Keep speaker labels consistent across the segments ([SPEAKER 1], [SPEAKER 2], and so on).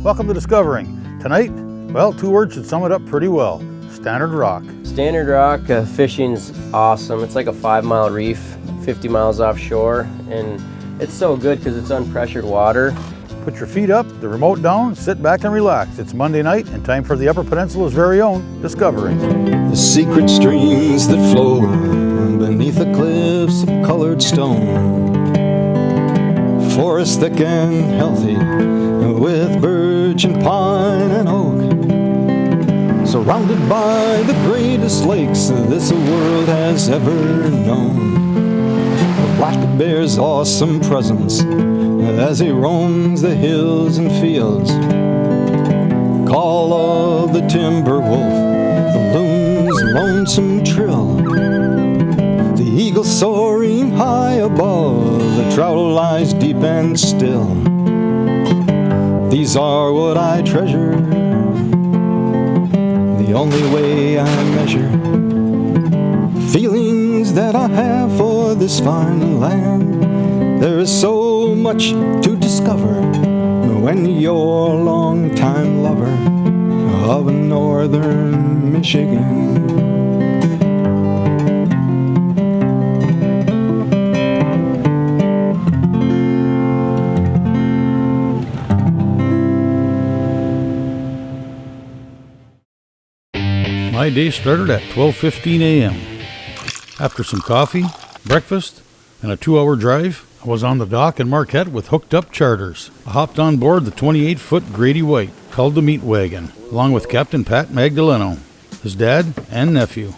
[SPEAKER 1] Welcome to Discovering. Tonight, well, two words should sum it up pretty well. Stannard Rock.
[SPEAKER 2] Stannard Rock fishing's awesome. It's like a 5-mile reef, 50 miles offshore, and it's so good because it's unpressured water.
[SPEAKER 1] Put your feet up, the remote down, sit back and relax. It's Monday night and time for the Upper Peninsula's very own Discovering.
[SPEAKER 3] The secret streams that flow beneath the cliffs of colored stone. Forest thick and healthy with birch and pine and oak. Surrounded by the greatest lakes this world has ever known. The black bear's awesome presence as he roams the hills and fields. Call of the timber wolf, the loon's lonesome trill. The eagle soaring high above, the trout lies deep and still. These are what I treasure, the only way I measure feelings that I have for this fine land. There is so much to discover when you're a long-time lover of northern Michigan.
[SPEAKER 1] My day started at 12:15 a.m. After some coffee, breakfast, and a 2-hour drive, I was on the dock in Marquette with hooked-up charters. I hopped on board the 28-foot Grady White, called the Meat Wagon, along with Captain Pat Magdaleno, his dad and nephew.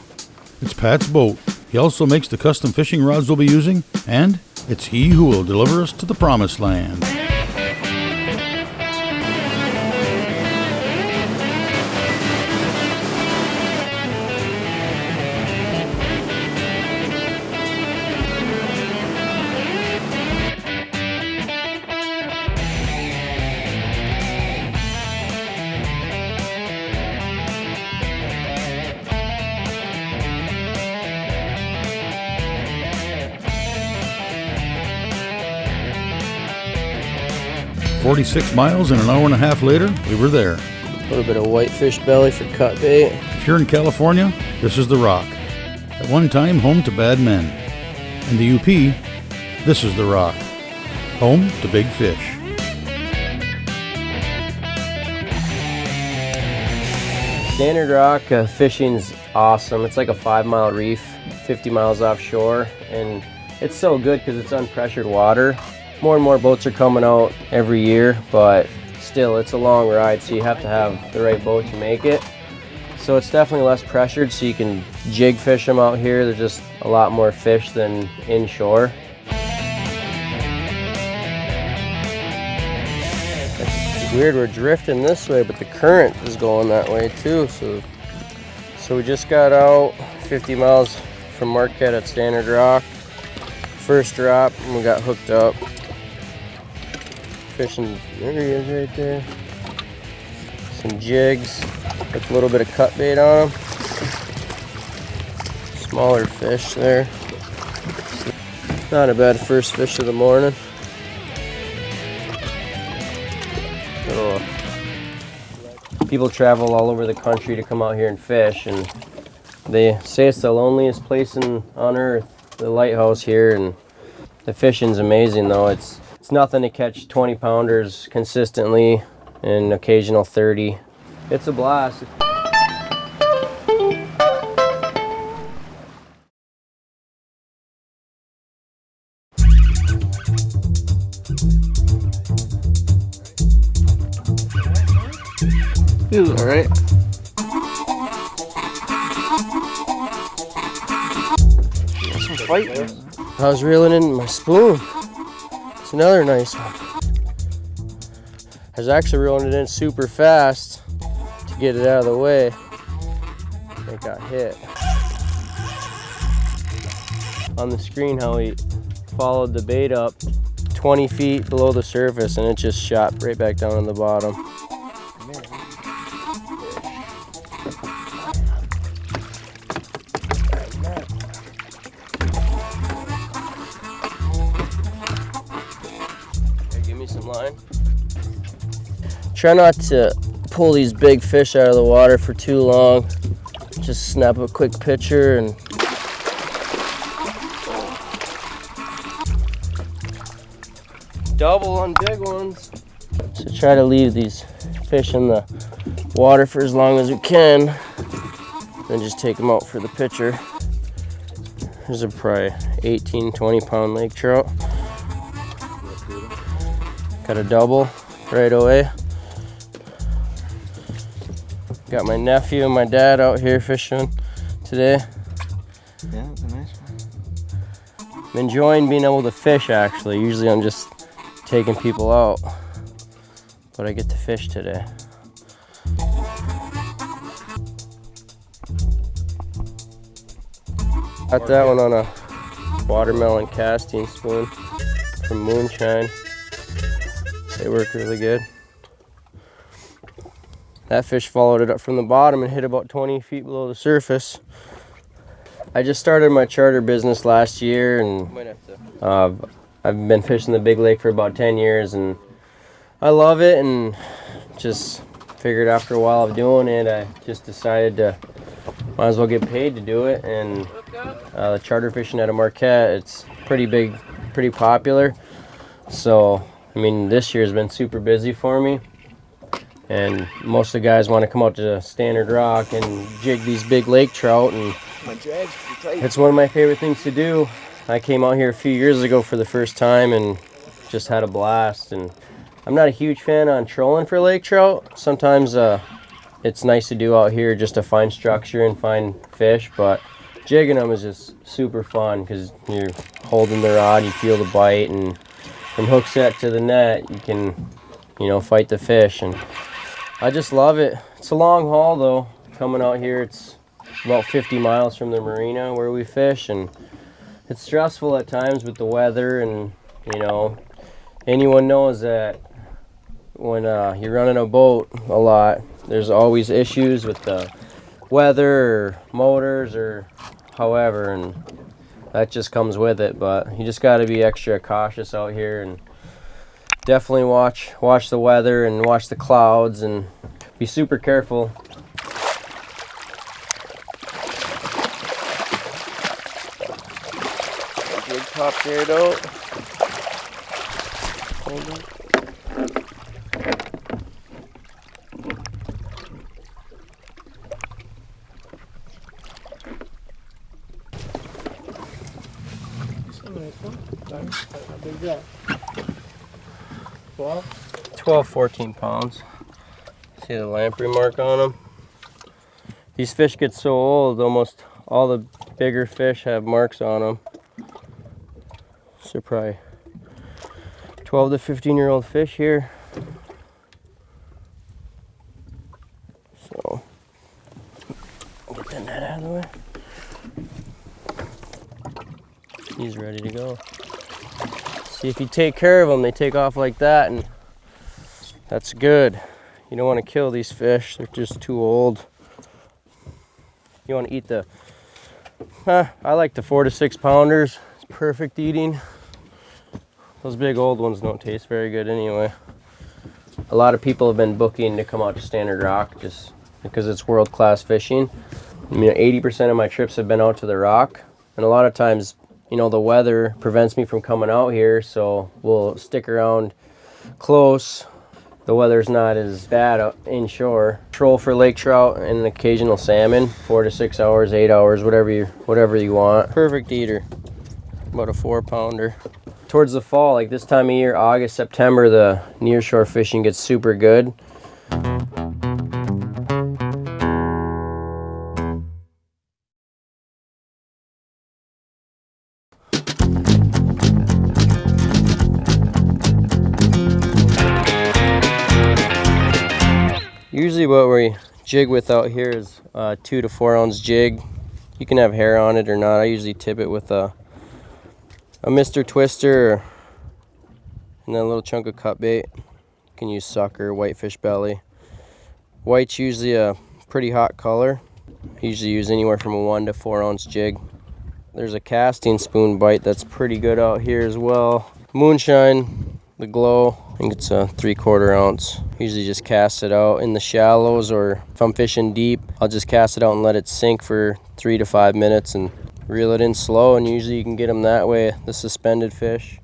[SPEAKER 1] It's Pat's boat. He also makes the custom fishing rods we'll be using, and it's he who will deliver us to the promised land. 46 miles and an hour and a half later, we were there.
[SPEAKER 2] A little bit of whitefish belly for cut bait.
[SPEAKER 1] If you're in California, this is the Rock. At one time, home to bad men. In the UP, this is the Rock. Home to big fish.
[SPEAKER 2] Stannard Rock fishing's awesome. It's like a 5-mile reef, 50 miles offshore, and it's so good because it's unpressured water. More and more boats are coming out every year, but still it's a long ride, so you have to have the right boat to make it. So it's definitely less pressured, so you can jig fish them out here. There's just a lot more fish than inshore. It's weird, we're drifting this way, but the current is going that way too. So we just got out 50 miles from Marquette at Stannard Rock. First drop, and we got hooked up. Fishing, there he is right there. Some jigs with a little bit of cut bait on them. Smaller fish there. Not a bad first fish of the morning. People travel all over the country to come out here and fish, and they say it's the loneliest place on earth, the lighthouse here, and the fishing's amazing though. It's nothing to catch 20-pounders consistently and occasional 30. It's a blast. Feels all right. Got some fight. I was reeling in my spoon. It's another nice one. I was actually reeling it in super fast to get it out of the way. It got hit. On the screen, how he followed the bait up 20 feet below the surface, and it just shot right back down on the bottom. Try not to pull these big fish out of the water for too long. Just snap a quick picture and double on big ones. So try to leave these fish in the water for as long as we can, then just take them out for the picture. There's a probably 18, 20 pound lake trout. Got a double right away. Got my nephew and my dad out here fishing today.
[SPEAKER 3] Yeah, it's a nice one.
[SPEAKER 2] I'm enjoying being able to fish actually. Usually I'm just taking people out, but I get to fish today. Got that one on a watermelon casting spoon from Moonshine. They work really good. That fish followed it up from the bottom and hit about 20 feet below the surface. I just started my charter business last year, and I've been fishing the big lake for about 10 years, and I love it, and just figured after a while of doing it, I just decided to might as well get paid to do it. And the charter fishing out of Marquette, it's pretty big, pretty popular. So, I mean, this year's been super busy for me. And most of the guys want to come out to Stannard Rock and jig these big lake trout, and it's one of my favorite things to do. I came out here a few years ago for the first time and just had a blast. And I'm not a huge fan on trolling for lake trout. Sometimes it's nice to do out here just to find structure and find fish, but jigging them is just super fun because you're holding the rod, you feel the bite, and from hook set to the net, you can, you know, fight the fish. And I just love it. It's a long haul though. Coming out here, it's about 50 miles from the marina where we fish, and it's stressful at times with the weather. And you know, anyone knows that when you're running a boat a lot, there's always issues with the weather or motors or however, and that just comes with it. But you just got to be extra cautious out here, and definitely watch the weather and watch the clouds and be super careful. Jig popped right out.
[SPEAKER 4] How big is that?
[SPEAKER 2] 12, 14 pounds. See the lamprey mark on them? These fish get so old, almost all the bigger fish have marks on them. So probably 12 to 15-year-old fish here. So, get the net out of the way. He's ready to go. See, if you take care of them, they take off like that, and that's good. You don't want to kill these fish, they're just too old. You want to eat the, I like the 4 to 6 pounders. It's perfect eating. Those big old ones don't taste very good anyway. A lot of people have been booking to come out to Stannard Rock just because it's world-class fishing. I mean, 80% of my trips have been out to the rock, and a lot of times, you know, the weather prevents me from coming out here, so we'll stick around close. The weather's not as bad out inshore. Troll for lake trout and an occasional salmon, 4 to 6 hours, 8 hours, whatever you want. Perfect eater, about a 4-pounder. Towards the fall, like this time of year, August, September, the nearshore fishing gets super good. Usually what we jig with out here is a 2 to 4 ounce jig. You can have hair on it or not. I usually tip it with a Mr. Twister and then a little chunk of cut bait. You can use sucker, whitefish belly. White's usually a pretty hot color. I usually use anywhere from a 1 to 4 ounce jig. There's a casting spoon bite that's pretty good out here as well. Moonshine the glow. I think it's a 3/4 ounce. Usually just cast it out in the shallows, or if I'm fishing deep, I'll just cast it out and let it sink for 3 to 5 minutes and reel it in slow, and usually you can get them that way, the suspended fish.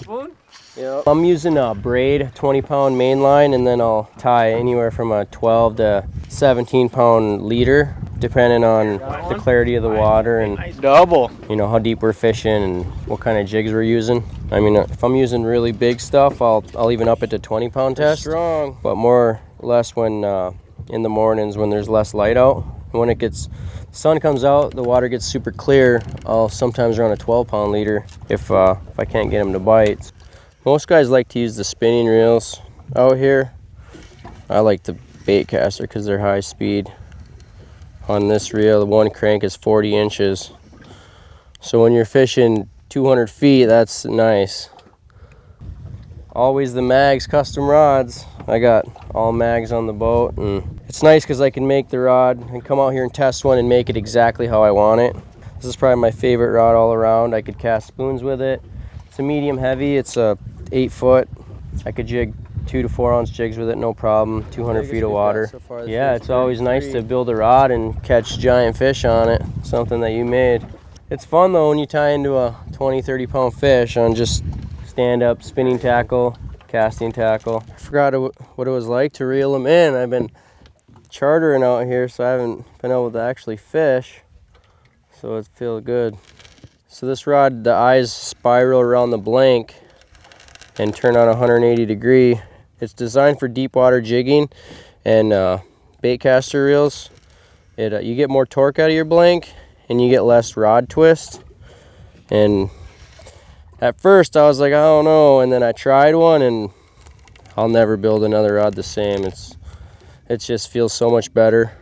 [SPEAKER 4] Spoon?
[SPEAKER 2] Yep. I'm using a braid 20-pound main line, and then I'll tie anywhere from a 12 to 17-pound leader, depending on the clarity of the water and
[SPEAKER 4] Double.
[SPEAKER 2] you know how deep we're fishing and what kind of jigs we're using. I mean, if I'm using really big stuff, I'll even up it to 20-pound test. Strong, but more or less when in the mornings when there's less light out. When the sun comes out, the water gets super clear. I'll sometimes run a 12-pound leader if I can't get them to bite. Most guys like to use the spinning reels out here. I like the bait caster because they're high speed. On this reel, the one crank is 40 inches. So when you're fishing 200 feet, that's nice. Always the mags custom rods. I got all mags on the boat, and it's nice because I can make the rod and come out here and test one and make it exactly how I want it. This is probably my favorite rod all around. I could cast spoons with it. It's a medium heavy. It's a 8-foot. I could jig 2 to 4 ounce jigs with it, no problem. 200 feet of water. Yeah, it's always nice to build a rod and catch giant fish on it. Something that you made. It's fun though when you tie into a 20-30 pound fish on just stand up spinning tackle, casting tackle. I forgot what it was like to reel them in. I've been chartering out here, so I haven't been able to actually fish, so it feels good. So this rod, the eyes spiral around the blank and turn on 180 degree. It's designed for deep water jigging and bait caster reels. You get more torque out of your blank and you get less rod twist. And at first I was like, I don't know, and then I tried one and I'll never build another rod the same. It just feels so much better.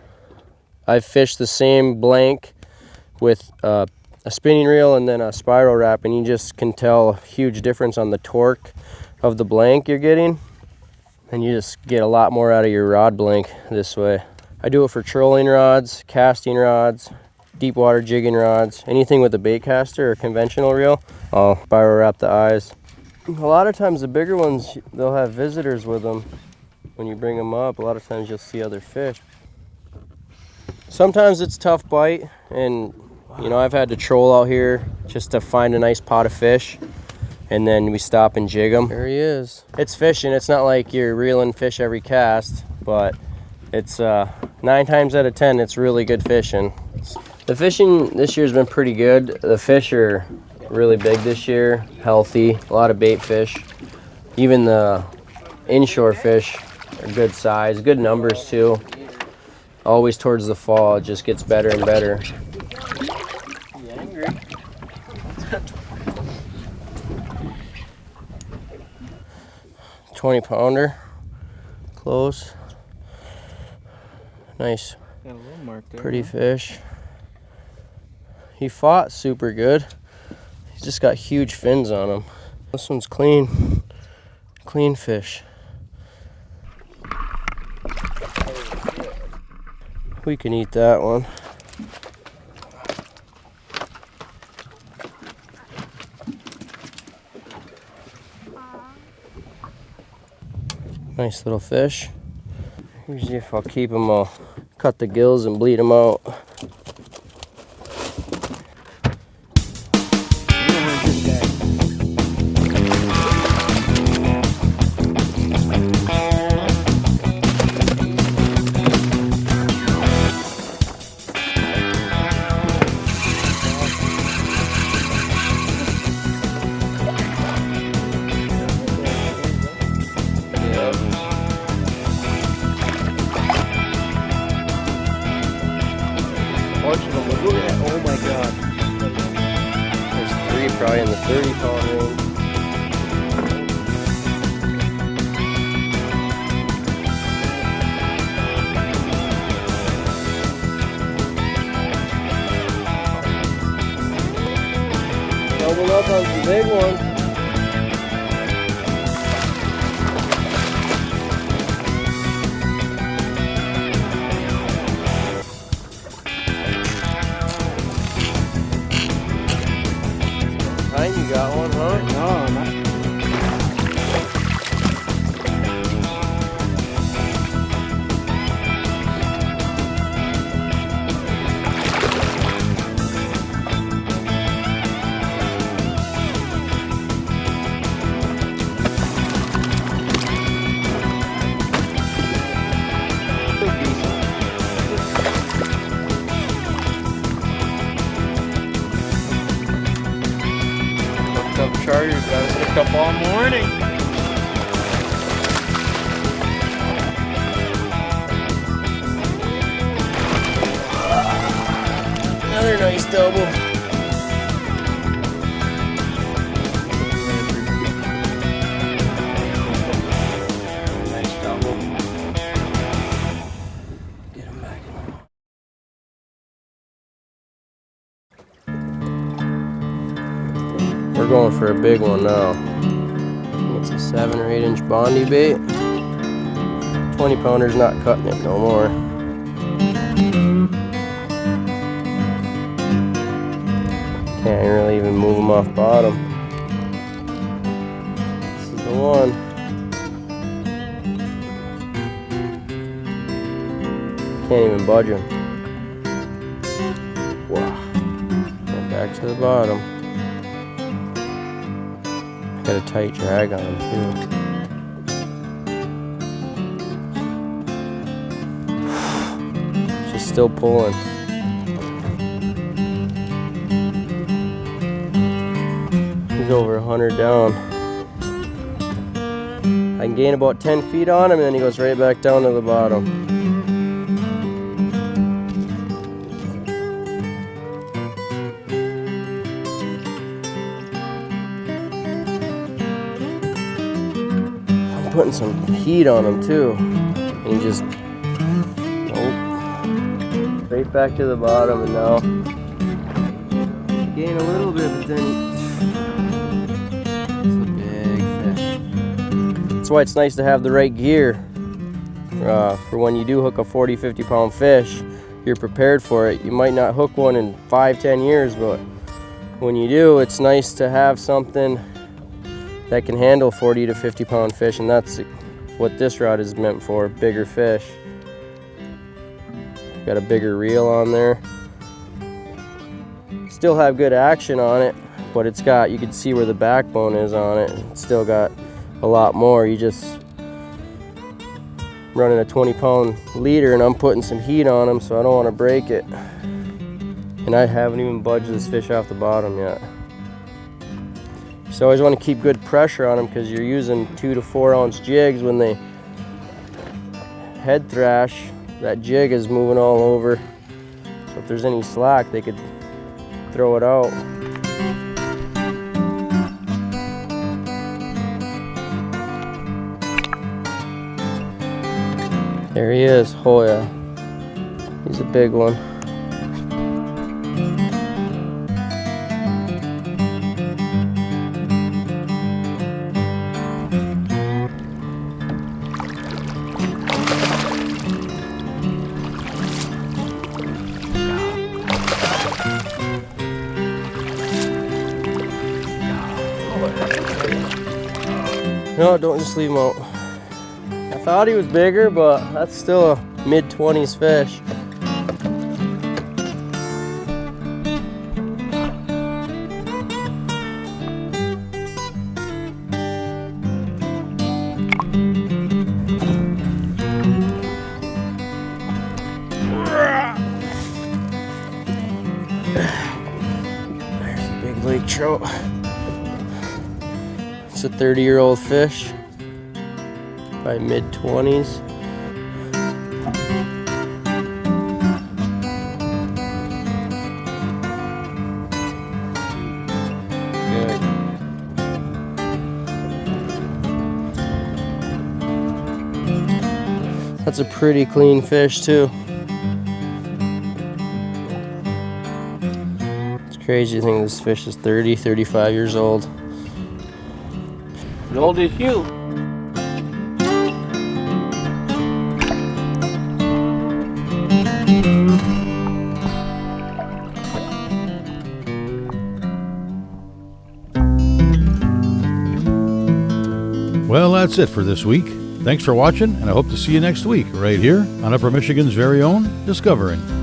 [SPEAKER 2] I've fished the same blank with a spinning reel and then a spiral wrap, and you just can tell a huge difference on the torque of the blank you're getting, and you just get a lot more out of your rod blank this way. I do it for trolling rods, casting rods, deep water jigging rods, anything with a bait caster or conventional reel. I'll spiral wrap the eyes. A lot of times the bigger ones, they'll have visitors with them. When you bring them up, a lot of times you'll see other fish. Sometimes it's tough bite, and you know, I've had to troll out here just to find a nice pot of fish, and then we stop and jig them. There he is. It's fishing. It's not like you're reeling fish every cast, but it's 9 times out of 10, it's really good fishing. The fishing this year's been pretty good. The fish are really big this year, healthy, a lot of bait fish. Even the inshore fish are good size, good numbers too. Always towards the fall, it just gets better and better. 20-pounder, close, nice,
[SPEAKER 4] got a little mark there,
[SPEAKER 2] pretty fish. He fought super good. He's just got huge fins on him. This one's clean fish. We can eat that one. Nice little fish. Usually if I'll keep them, I'll cut the gills and bleed them out. Oh my god. There's 3 probably in the 30-pound range. Double up on some big ones. You got one, huh?
[SPEAKER 4] No, not. up all morning.
[SPEAKER 2] Another nice double.
[SPEAKER 4] Nice double.
[SPEAKER 2] Get him back. We're going for a big one now. It's a 7 or 8 inch Bondi bait. 20 pounder's not cutting it no more. Can't really even move them off bottom. This is the one. Can't even budge him. Wow. Right back to the bottom. Got a tight drag on him too. She's still pulling. He's over 100 down. I can gain about 10 feet on him and then he goes right back down to the bottom. I'm putting some heat on him too. And he just, nope. Right back to the bottom and now gain a little bit, but then that's why it's nice to have the right gear for when you do hook a 40-50 pound fish. You're prepared for it. You might not hook one in 5-10 years, but when you do, it's nice to have something that can handle 40 to 50 pound fish, and that's what this rod is meant for, bigger fish. Got a bigger reel on there. Still have good action on it, but it's got, you can see where the backbone is on it. It's still got a lot more. You just running a 20 pound leader and I'm putting some heat on him, so I don't want to break it. And I haven't even budged this fish off the bottom yet. So I always want to keep good pressure on them because you're using 2 to 4 ounce jigs. When they head thrash, that jig is moving all over. So if there's any slack, they could throw it out. There he is. Oh yeah, he's a big one. No, don't just leave him out. I thought he was bigger, but that's still a mid-20s fish. There's a big lake trout. It's a 30-year-old fish. By mid-20s. Good. That's a pretty clean fish too. It's crazy to think this fish is 30, 35 years old.
[SPEAKER 4] As old as you.
[SPEAKER 1] Well, that's it for this week. Thanks for watching, and I hope to see you next week right here on Upper Michigan's very own Discovering.